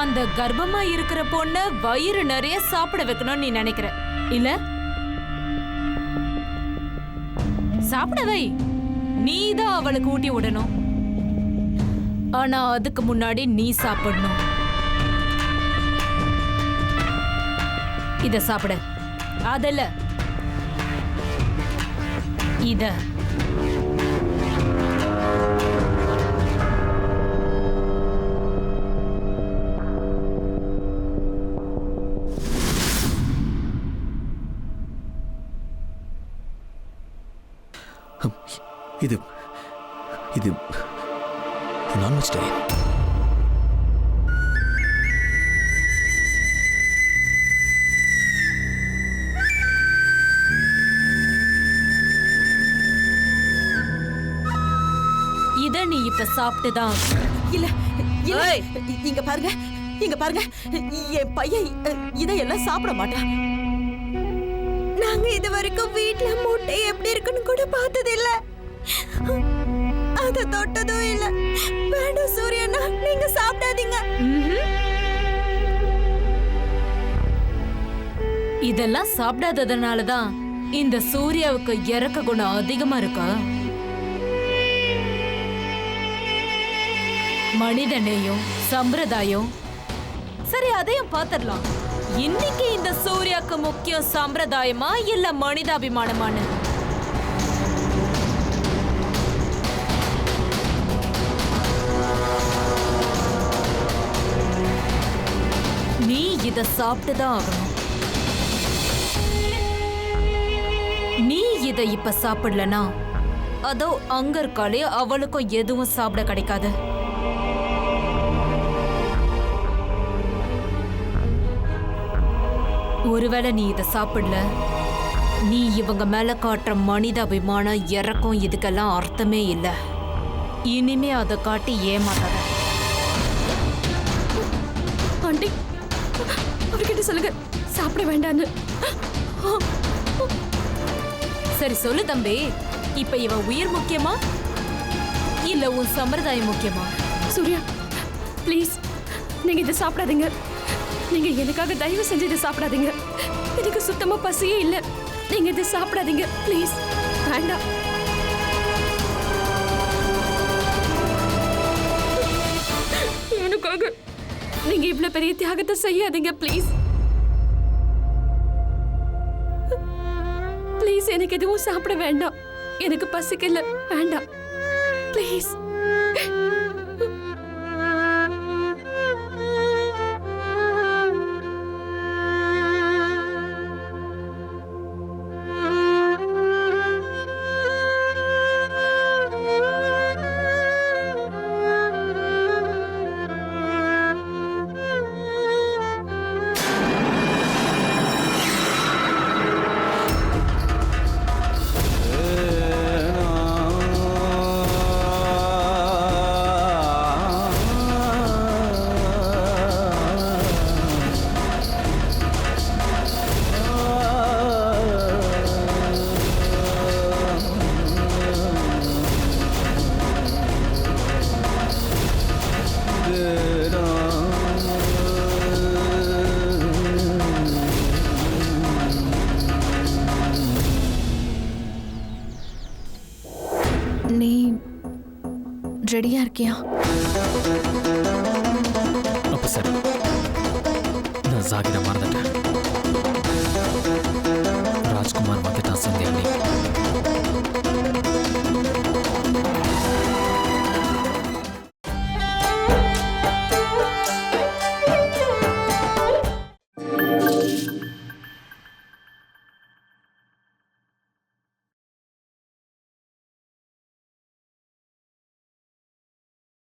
அந்த கர்ப்பமா இருக்கிற பொண்ண வயிறு நிறைய சாப்பிட வைக்கணும்னு நீ நினைக்கிற இல்ல? சாப்பிட வை, நீதான் அவளுக்கு ஊட்டி விடணும். ஆனா அதுக்கு முன்னாடி நீ சாப்பிடணும். இத சாப்பிட, அதல்ல இத. இது இது நான் வெஜிடேரியன். இத நீ இப்ப சாப்பிட்டுதான். இல்ல இல்ல, இங்க பாருங்க, இங்க பாருங்க, என் பையன் இதையெல்லாம் சாப்பிட மாட்டான். நாங்க இது வரைக்கும் வீட்ல முட்டை எப்படி இருக்குன்னு கூட பார்த்தது இல்ல, அத தொட்டதும் இல்ல. வேண்டாம் சூரியனா, நீங்க சாப்பிடாதீங்க. இதெல்லாம் சாப்பிடாததுனாலதான் இந்த சூர்யாவுக்கு இறக்க குணம் அதிகமா இருக்கா? மனிதனையும் சம்பிரதாயம் சரி, அதையும் பாத்திரலாம். இன்னைக்கு இந்த சூர்யாக்கு முக்கியம் சம்பிரதாயமா இல்ல மனிதாபிமானமான? நீ இத சாப்பிட்டுதான் ஆகணும். நீ இத இப்ப சாப்பிடலனா அதோ அங்க இருக்காளே அவளுக்கும் எதுவும் சாப்பிட கிடைக்காது. ஒருவேளை நீ இத சாப்பிடல, நீ இவங்க மேல காட்டுற மனித அபிமானம் இறக்கும் இதுக்கெல்லாம் அர்த்தமே இல்ல. இனிமே அதை காட்டி ஏமாத்தாத. ஆண்டி, அவர்கிட்ட சொல்லுங்க சாப்பிட வேண்டான்னு. சரி சொல்லு தம்பி, இப்ப இவ உயிர் முக்கியமா இல்ல உன் சம்பிரதாயம் முக்கியமா? சூர்யா ப்ளீஸ், நீங்க இதை சாப்பிடாதீங்க. நீங்க எனக்காக தயவு செஞ்சு இதை சாப்பிடாதீங்க. எனக்கு சுத்தமா பசியே இல்ல. நீங்க இதை சாப்பிடாதீங்க ப்ளீஸ். வேண்டாம். எனக்காக நீங்க இவ்வளவு பெரிய தியாகத்தை செய்யாதீங்க ப்ளீஸ். ப்ளீஸ், எனக்கு எதுவும் சாப்பிட வேண்டாம். எனக்கு பசிக்கல, வேண்டாம் ப்ளீஸ். நீ ரெடியா இருக்கியா? அப்ப சரி, நான் ஜாகிரா மறந்துட்டேன்.